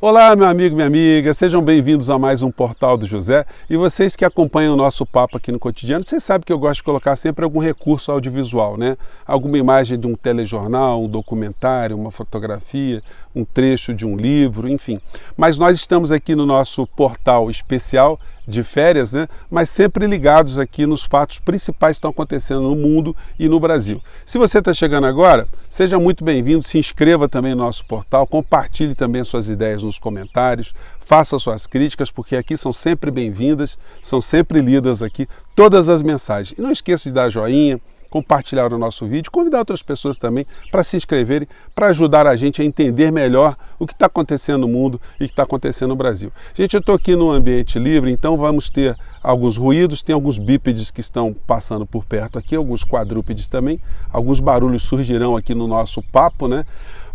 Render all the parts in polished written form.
Olá, meu amigo, minha amiga, sejam bem-vindos a mais um Portal do José. E vocês que acompanham o nosso papo aqui no cotidiano, vocês sabem que eu gosto de colocar sempre algum recurso audiovisual, né? Alguma imagem de um telejornal, um documentário, uma fotografia, um trecho de um livro, enfim. Mas nós estamos aqui no nosso portal especial de férias, né? Mas sempre ligados aqui nos fatos principais que estão acontecendo no mundo e no Brasil. Se você está chegando agora, seja muito bem-vindo, se inscreva também no nosso portal, compartilhe também suas ideias nos comentários, faça suas críticas, porque aqui são sempre bem-vindas, são sempre lidas aqui todas as mensagens. E não esqueça de dar joinha, compartilhar o nosso vídeo, convidar outras pessoas também para se inscreverem, para ajudar a gente a entender melhor o que está acontecendo no mundo e o que está acontecendo no Brasil. Gente, eu estou aqui no ambiente livre, então vamos ter alguns ruídos, tem alguns bípedes que estão passando por perto aqui, alguns quadrúpedes também, alguns barulhos surgirão aqui no nosso papo, né?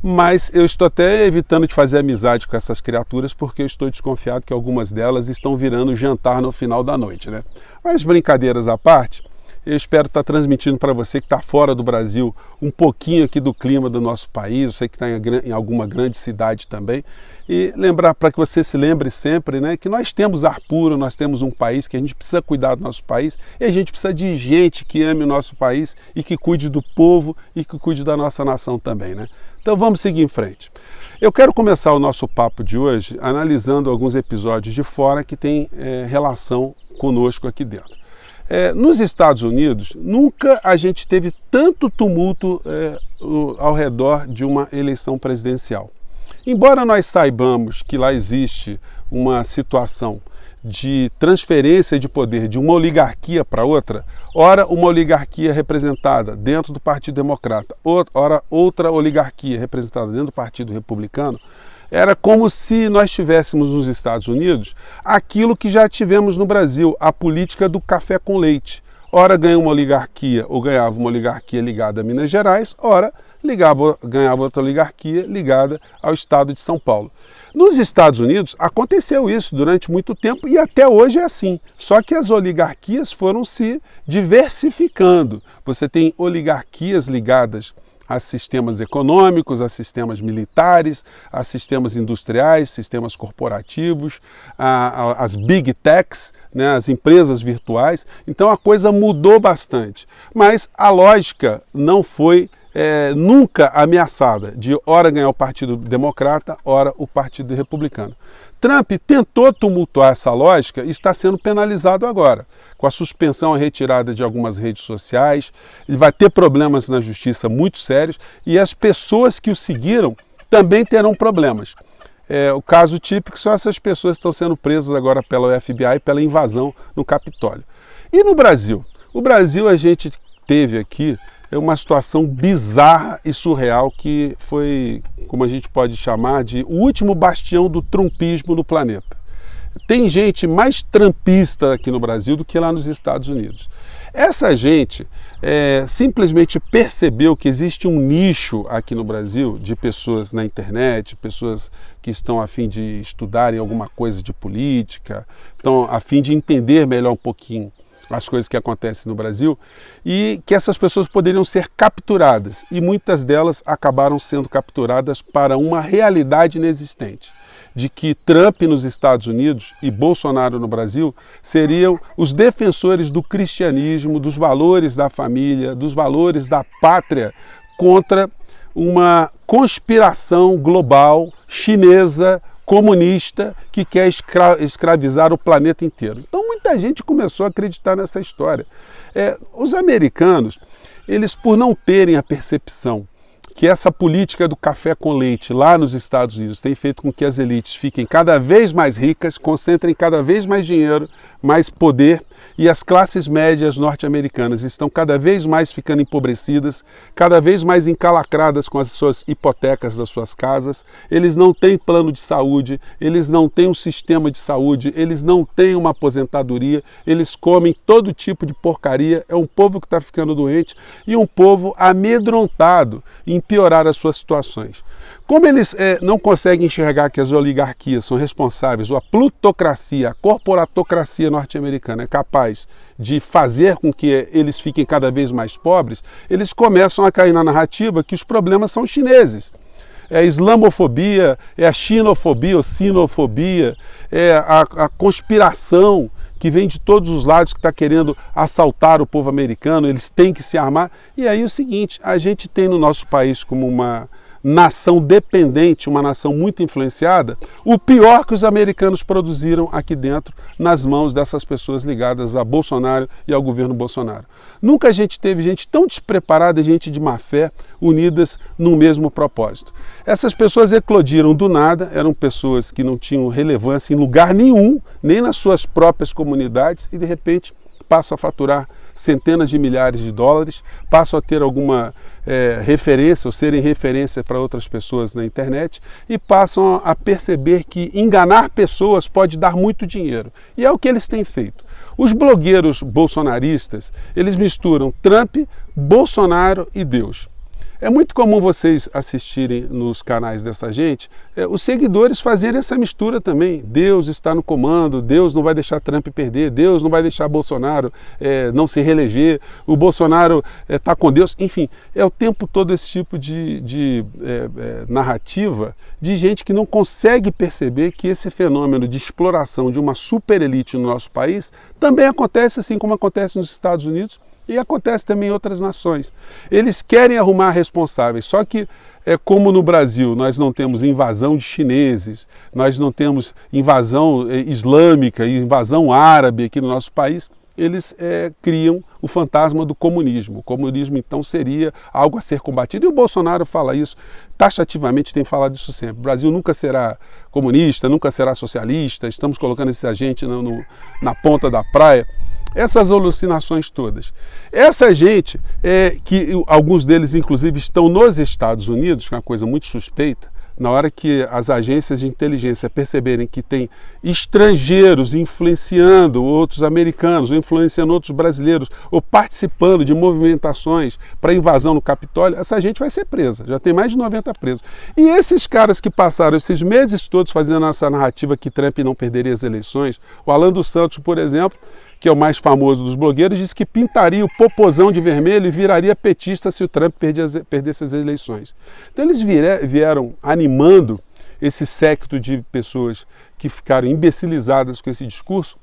Mas eu estou até evitando de fazer amizade com essas criaturas, porque eu estou desconfiado que algumas delas estão virando jantar no final da noite, né? Mas brincadeiras à parte, eu espero estar transmitindo para você que está fora do Brasil um pouquinho aqui do clima do nosso país, você que está em alguma grande cidade também, e lembrar para que você se lembre sempre, né, que nós temos ar puro, nós temos um país que a gente precisa cuidar do nosso país, e a gente precisa de gente que ame o nosso país e que cuide do povo e que cuide da nossa nação também, né? Então vamos seguir em frente. Eu quero começar o nosso papo de hoje analisando alguns episódios de fora que têm relação conosco aqui dentro. Nos Estados Unidos, nunca a gente teve tanto tumulto ao redor de uma eleição presidencial. Embora nós saibamos que lá existe uma situação de transferência de poder de uma oligarquia para outra, ora uma oligarquia representada dentro do Partido Democrata, ora outra oligarquia representada dentro do Partido Republicano, era como se nós tivéssemos nos Estados Unidos aquilo que já tivemos no Brasil, a política do café com leite. Ora ganha uma oligarquia ou ganhava uma oligarquia ligada a Minas Gerais, ora ganhava outra oligarquia ligada ao estado de São Paulo. Nos Estados Unidos aconteceu isso durante muito tempo e até hoje é assim, só que as oligarquias foram se diversificando. Você tem oligarquias ligadas a sistemas econômicos, a sistemas militares, a sistemas industriais, sistemas corporativos, as big techs, né, as empresas virtuais. Então a coisa mudou bastante, mas a lógica não foi nunca ameaçada de ora ganhar o Partido Democrata, ora o Partido Republicano. Trump tentou tumultuar essa lógica e está sendo penalizado agora, com a suspensão e retirada de algumas redes sociais. Ele vai ter problemas na justiça muito sérios e as pessoas que o seguiram também terão problemas. O caso típico são essas pessoas que estão sendo presas agora pela FBI pela invasão no Capitólio. E no Brasil? O Brasil a gente teve aqui uma situação bizarra e surreal que foi, como a gente pode chamar, de o último bastião do trumpismo no planeta. Tem gente mais trumpista aqui no Brasil do que lá nos Estados Unidos. Essa gente simplesmente percebeu que existe um nicho aqui no Brasil de pessoas na internet, pessoas que estão a fim de estudarem alguma coisa de política, estão a fim de entender melhor um pouquinho as coisas que acontecem no Brasil, e que essas pessoas poderiam ser capturadas, e muitas delas acabaram sendo capturadas para uma realidade inexistente, de que Trump nos Estados Unidos e Bolsonaro no Brasil seriam os defensores do cristianismo, dos valores da família, dos valores da pátria, contra uma conspiração global, chinesa, comunista, que quer escravizar o planeta inteiro. Então muita gente começou a acreditar nessa história. Os americanos, eles por não terem a percepção que essa política do café com leite lá nos Estados Unidos tem feito com que as elites fiquem cada vez mais ricas, concentrem cada vez mais dinheiro, mais poder, e as classes médias norte-americanas estão cada vez mais ficando empobrecidas, cada vez mais encalacradas com as suas hipotecas das suas casas. Eles não têm plano de saúde, eles não têm um sistema de saúde, eles não têm uma aposentadoria, eles comem todo tipo de porcaria. É um povo que está ficando doente e um povo amedrontado em piorar as suas situações. Como eles não conseguem enxergar que as oligarquias são responsáveis, ou a plutocracia, a corporatocracia norte-americana é capaz de fazer com que eles fiquem cada vez mais pobres, eles começam a cair na narrativa que os problemas são chineses. é a islamofobia, é a xenofobia ou sinofobia, é a conspiração que vem de todos os lados, que está querendo assaltar o povo americano, eles têm que se armar. E aí é o seguinte, a gente tem no nosso país como uma nação dependente, uma nação muito influenciada, o pior que os americanos produziram aqui dentro, nas mãos dessas pessoas ligadas a Bolsonaro e ao governo Bolsonaro. Nunca a gente teve gente tão despreparada, gente de má fé, unidas num mesmo propósito. Essas pessoas eclodiram do nada, eram pessoas que não tinham relevância em lugar nenhum, nem nas suas próprias comunidades, e de repente passam a faturar centenas de milhares de dólares, passam a ter alguma referência ou serem referência para outras pessoas na internet e passam a perceber que enganar pessoas pode dar muito dinheiro. E é o que eles têm feito. Os blogueiros bolsonaristas, eles misturam Trump, Bolsonaro e Deus. É muito comum vocês assistirem nos canais dessa gente, os seguidores fazerem essa mistura também. Deus está no comando, Deus não vai deixar Trump perder, Deus não vai deixar Bolsonaro não se reeleger, o Bolsonaro está com Deus. Enfim, é o tempo todo esse tipo de narrativa de gente que não consegue perceber que esse fenômeno de exploração de uma superelite no nosso país também acontece assim como acontece nos Estados Unidos, e acontece também em outras nações. Eles querem arrumar responsáveis, só que, como no Brasil nós não temos invasão de chineses, nós não temos invasão islâmica e invasão árabe aqui no nosso país, eles criam o fantasma do comunismo. O comunismo, então, seria algo a ser combatido. E o Bolsonaro fala isso, taxativamente tem falado isso sempre. O Brasil nunca será comunista, nunca será socialista, estamos colocando esse agente na ponta da praia. Essas alucinações todas. Essa gente, que alguns deles inclusive estão nos Estados Unidos, que é uma coisa muito suspeita, na hora que as agências de inteligência perceberem que tem estrangeiros influenciando outros americanos, ou influenciando outros brasileiros, ou participando de movimentações para invasão no Capitólio, essa gente vai ser presa. Já tem mais de 90 presos. E esses caras que passaram esses meses todos fazendo essa narrativa que Trump não perderia as eleições, o Alan dos Santos, por exemplo, que é o mais famoso dos blogueiros, disse que pintaria o popozão de vermelho e viraria petista se o Trump perdesse as eleições. Então eles vieram animando esse séquito de pessoas que ficaram imbecilizadas com esse discurso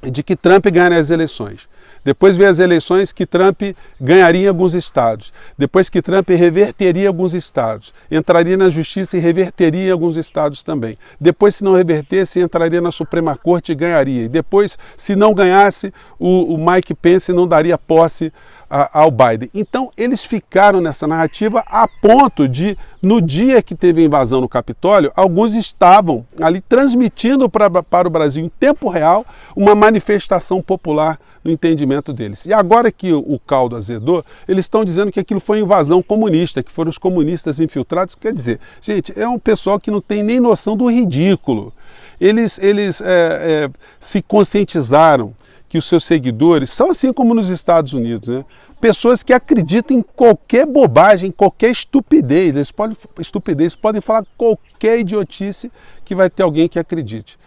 de que Trump ganharia as eleições. Depois veio as eleições que Trump ganharia em alguns estados. Depois que Trump reverteria alguns estados. Entraria na justiça e reverteria em alguns estados também. Depois, se não revertesse, entraria na Suprema Corte e ganharia. E depois, se não ganhasse, o Mike Pence não daria posse ao Biden. Então, eles ficaram nessa narrativa a ponto de, no dia que teve a invasão no Capitólio, alguns estavam ali transmitindo para o Brasil em tempo real uma manifestação popular no entendimento deles. E agora que o caldo azedou, eles estão dizendo que aquilo foi invasão comunista, que foram os comunistas infiltrados. Quer dizer, gente, é um pessoal que não tem nem noção do ridículo. Eles se conscientizaram que os seus seguidores são assim como nos Estados Unidos, né? Pessoas que acreditam em qualquer bobagem, qualquer estupidez. Eles podem falar qualquer idiotice que vai ter alguém que acredite.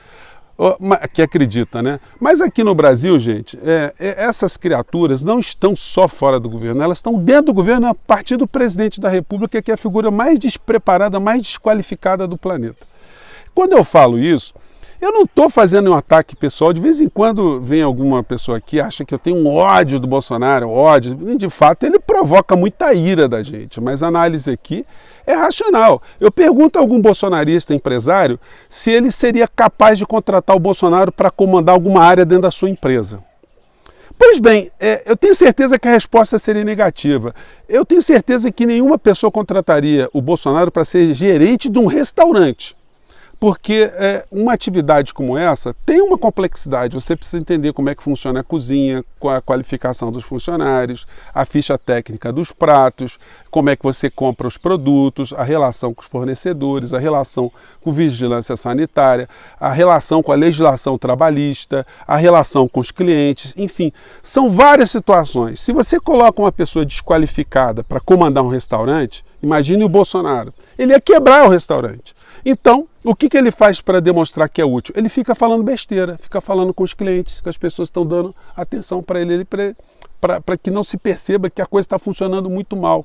Que acredita, né? Mas aqui no Brasil, gente, essas criaturas não estão só fora do governo, elas estão dentro do governo a partir do presidente da República, que é a figura mais despreparada, mais desqualificada do planeta. Quando eu falo isso, eu não estou fazendo um ataque pessoal. De vez em quando vem alguma pessoa aqui e acha que eu tenho um ódio do Bolsonaro, ódio. De fato, ele provoca muita ira da gente, mas a análise aqui é racional. Eu pergunto a algum bolsonarista empresário se ele seria capaz de contratar o Bolsonaro para comandar alguma área dentro da sua empresa. Pois bem, eu tenho certeza que a resposta seria negativa. Eu tenho certeza que nenhuma pessoa contrataria o Bolsonaro para ser gerente de um restaurante. Porque uma atividade como essa tem uma complexidade. Você precisa entender como é que funciona a cozinha, com a qualificação dos funcionários, a ficha técnica dos pratos, como é que você compra os produtos, a relação com os fornecedores, a relação com vigilância sanitária, a relação com a legislação trabalhista, a relação com os clientes, enfim, são várias situações. Se você coloca uma pessoa desqualificada para comandar um restaurante, imagine o Bolsonaro, ele ia quebrar o restaurante. Então, o que ele faz para demonstrar que é útil? Ele fica falando besteira, fica falando com os clientes, que as pessoas estão dando atenção para ele para que não se perceba que a coisa está funcionando muito mal.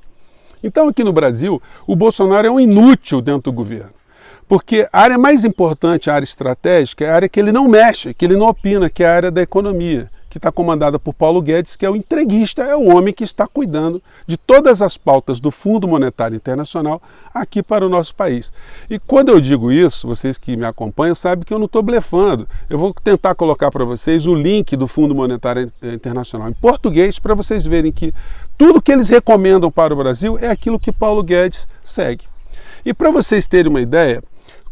Então aqui no Brasil, o Bolsonaro é um inútil dentro do governo. Porque a área mais importante, a área estratégica, é a área que ele não mexe, que ele não opina, que é a área da economia, que está comandada por Paulo Guedes, que é o entreguista, é o homem que está cuidando de todas as pautas do Fundo Monetário Internacional aqui para o nosso país. E quando eu digo isso, vocês que me acompanham sabem que eu não estou blefando. Eu vou tentar colocar para vocês o link do Fundo Monetário Internacional em português para vocês verem que tudo que eles recomendam para o Brasil é aquilo que Paulo Guedes segue. E para vocês terem uma ideia,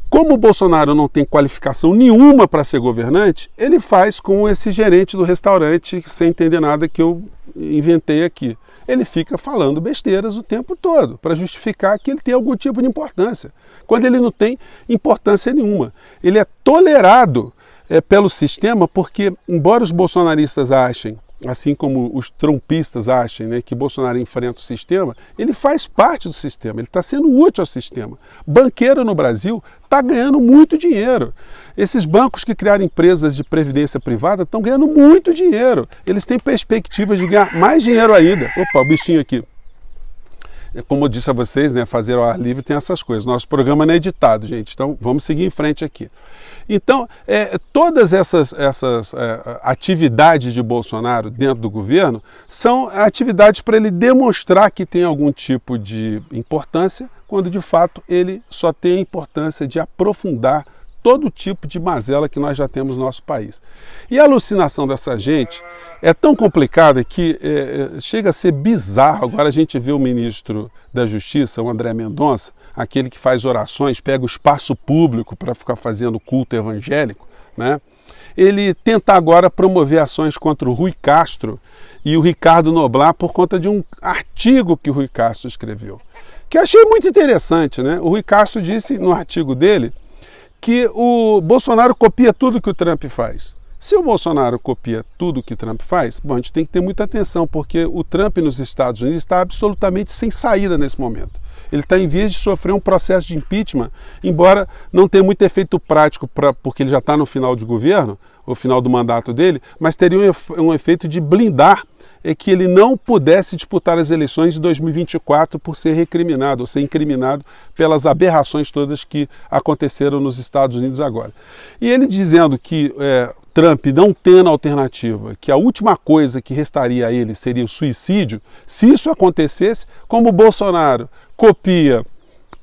como o Bolsonaro não tem qualificação nenhuma para ser governante, ele faz com esse gerente do restaurante, sem entender nada que eu inventei aqui. Ele fica falando besteiras o tempo todo, para justificar que ele tem algum tipo de importância, quando ele não tem importância nenhuma. Ele é tolerado pelo sistema porque, embora os bolsonaristas achem, assim como os trumpistas achem, né, que Bolsonaro enfrenta o sistema, ele faz parte do sistema, ele está sendo útil ao sistema. Banqueiro no Brasil está ganhando muito dinheiro. Esses bancos que criaram empresas de previdência privada estão ganhando muito dinheiro. Eles têm perspectivas de ganhar mais dinheiro ainda. Opa, o bichinho aqui. Como eu disse a vocês, né, fazer ao ar livre tem essas coisas. Nosso programa não é editado, gente, então vamos seguir em frente aqui. Então, todas essas atividades de Bolsonaro dentro do governo são atividades para ele demonstrar que tem algum tipo de importância, quando de fato ele só tem a importância de aprofundar todo tipo de mazela que nós já temos no nosso país. E a alucinação dessa gente é tão complicada que chega a ser bizarro. Agora a gente vê o ministro da Justiça, o André Mendonça, aquele que faz orações, pega o espaço público para ficar fazendo culto evangélico, né? Ele tenta agora promover ações contra o Rui Castro e o Ricardo Noblat por conta de um artigo que o Rui Castro escreveu, que eu achei muito interessante, né? O Rui Castro disse no artigo dele que o Bolsonaro copia tudo que o Trump faz. Se o Bolsonaro copia tudo que o Trump faz, bom, a gente tem que ter muita atenção, porque o Trump nos Estados Unidos está absolutamente sem saída nesse momento. Ele está em vias de sofrer um processo de impeachment, embora não tenha muito efeito prático, porque ele já está no final de governo, o final do mandato dele, mas teria um efeito de blindar que ele não pudesse disputar as eleições de 2024 por ser recriminado, ou ser incriminado pelas aberrações todas que aconteceram nos Estados Unidos agora. E ele dizendo que Trump não tendo alternativa, que a última coisa que restaria a ele seria o suicídio, se isso acontecesse, como o Bolsonaro copia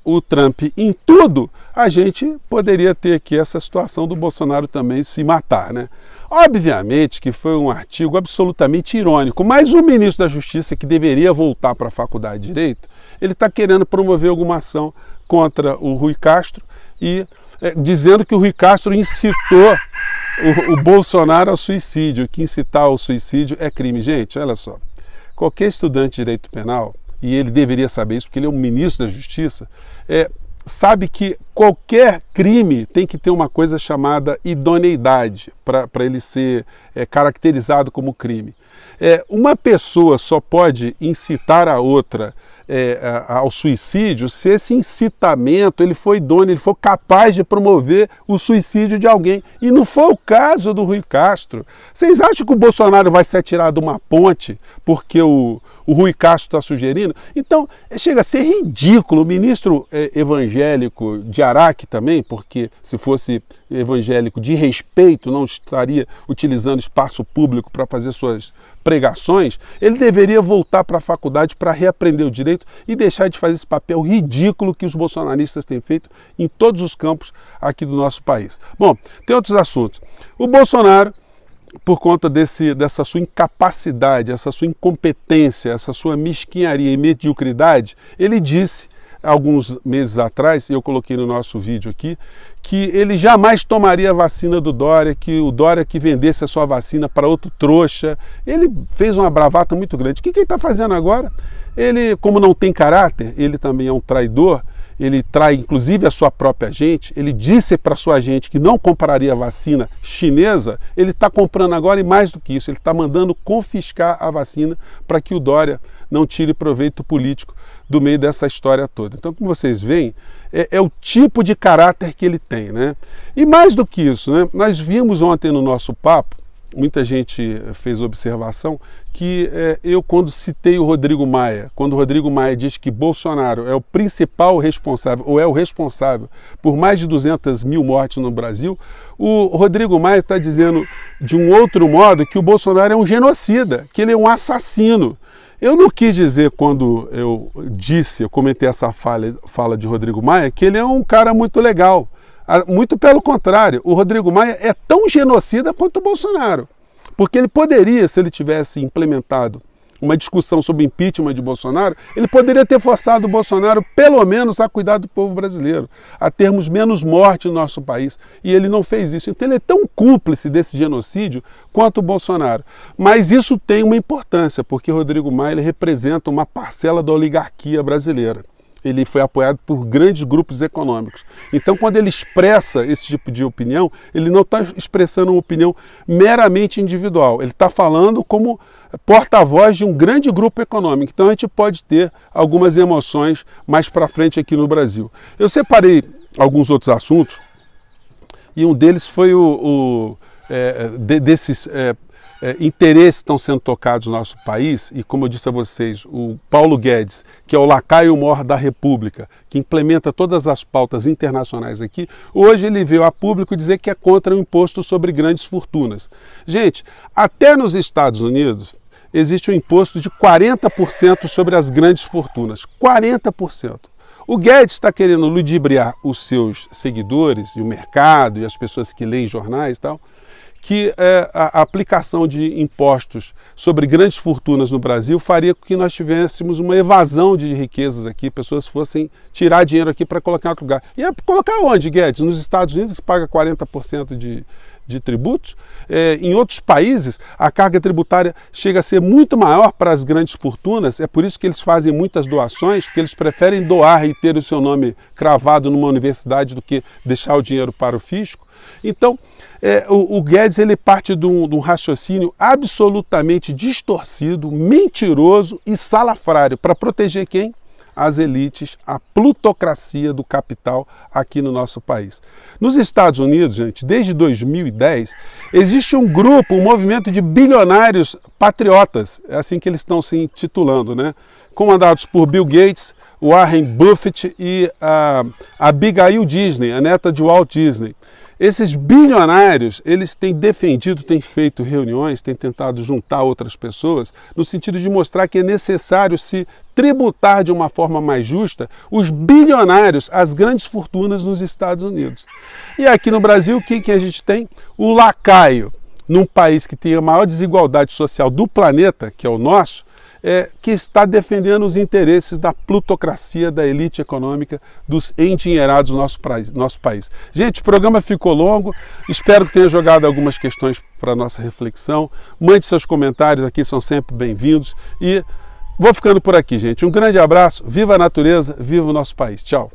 o Trump em tudo, a gente poderia ter aqui essa situação do Bolsonaro também se matar, né? Obviamente que foi um artigo absolutamente irônico, mas o ministro da Justiça, que deveria voltar para a Faculdade de Direito, ele está querendo promover alguma ação contra o Rui Castro e dizendo que o Rui Castro incitou o Bolsonaro ao suicídio, que incitar ao suicídio é crime. Gente, olha só, qualquer estudante de direito penal, e ele deveria saber isso porque ele é um ministro da Justiça, sabe que qualquer crime tem que ter uma coisa chamada idoneidade para ele ser caracterizado como crime. Uma pessoa só pode incitar a outra ao suicídio se esse incitamento ele foi idôneo, ele for capaz de promover o suicídio de alguém. E não foi o caso do Rui Castro. Vocês acham que o Bolsonaro vai se atirar de uma ponte porque o Rui Castro está sugerindo? Então, chega a ser ridículo. O ministro evangélico de Araque também, porque se fosse evangélico de respeito, não estaria utilizando espaço público para fazer suas pregações, ele deveria voltar para a faculdade para reaprender o direito e deixar de fazer esse papel ridículo que os bolsonaristas têm feito em todos os campos aqui do nosso país. Bom, tem outros assuntos. O Bolsonaro, por conta dessa sua incapacidade, essa sua incompetência, essa sua mesquinharia e mediocridade, ele disse alguns meses atrás, e eu coloquei no nosso vídeo aqui, que ele jamais tomaria a vacina do Dória, que o Dória que vendesse a sua vacina para outro trouxa. Ele fez uma bravata muito grande. O que ele está fazendo agora? Ele, como não tem caráter, ele também é um traidor, ele trai inclusive a sua própria gente, ele disse para a sua gente que não compraria vacina chinesa, ele está comprando agora e mais do que isso, ele está mandando confiscar a vacina para que o Dória não tire proveito político do meio dessa história toda. Então, como vocês veem, é o tipo de caráter que ele tem, né? E mais do que isso, né? Nós vimos ontem no nosso papo muita gente fez observação que eu, quando citei o Rodrigo Maia, quando o Rodrigo Maia diz que Bolsonaro é o principal responsável, ou é o responsável por mais de 200 mil mortes no Brasil, o Rodrigo Maia está dizendo de um outro modo que o Bolsonaro é um genocida, que ele é um assassino. Eu não quis dizer, quando eu comentei essa fala de Rodrigo Maia, que ele é um cara muito legal. Muito pelo contrário, o Rodrigo Maia é tão genocida quanto o Bolsonaro. Porque ele poderia, se ele tivesse implementado uma discussão sobre impeachment de Bolsonaro, ele poderia ter forçado o Bolsonaro, pelo menos, a cuidar do povo brasileiro, a termos menos morte no nosso país. E ele não fez isso. Então ele é tão cúmplice desse genocídio quanto o Bolsonaro. Mas isso tem uma importância, porque o Rodrigo Maia ele representa uma parcela da oligarquia brasileira. Ele foi apoiado por grandes grupos econômicos. Então, quando ele expressa esse tipo de opinião, ele não está expressando uma opinião meramente individual. Ele está falando como porta-voz de um grande grupo econômico. Então, a gente pode ter algumas emoções mais para frente aqui no Brasil. Eu separei alguns outros assuntos e um deles foi desses interesses que estão sendo tocados no nosso país, e como eu disse a vocês, o Paulo Guedes, que é o lacaio mor da República, que implementa todas as pautas internacionais aqui, hoje ele veio a público dizer que é contra o imposto sobre grandes fortunas. Gente, até nos Estados Unidos existe um imposto de 40% sobre as grandes fortunas. 40%. O Guedes está querendo ludibriar os seus seguidores, e o mercado, e as pessoas que leem jornais e tal, que a aplicação de impostos sobre grandes fortunas no Brasil faria com que nós tivéssemos uma evasão de riquezas aqui, pessoas fossem tirar dinheiro aqui para colocar em outro lugar. E colocar onde, Guedes? Nos Estados Unidos, que paga 40% de tributos. Em outros países, a carga tributária chega a ser muito maior para as grandes fortunas, é por isso que eles fazem muitas doações, porque eles preferem doar e ter o seu nome cravado numa universidade do que deixar o dinheiro para o fisco. Então, o Guedes ele parte de um raciocínio absolutamente distorcido, mentiroso e salafrário, para proteger quem? As elites, a plutocracia do capital aqui no nosso país. Nos Estados Unidos, gente, desde 2010, existe um grupo, um movimento de bilionários patriotas, é assim que eles estão se intitulando, né? Comandados por Bill Gates, Warren Buffett e a Abigail Disney, a neta de Walt Disney. Esses bilionários, eles têm defendido, têm feito reuniões, têm tentado juntar outras pessoas, no sentido de mostrar que é necessário se tributar de uma forma mais justa os bilionários, as grandes fortunas nos Estados Unidos. E aqui no Brasil, quem que a gente tem? O lacaio, num país que tem a maior desigualdade social do planeta, que é o nosso, que está defendendo os interesses da plutocracia, da elite econômica, dos endinheirados do nosso país. Gente, o programa ficou longo, espero que tenha jogado algumas questões para a nossa reflexão. Mande seus comentários, aqui são sempre bem-vindos. E vou ficando por aqui, gente. Um grande abraço, viva a natureza, viva o nosso país. Tchau!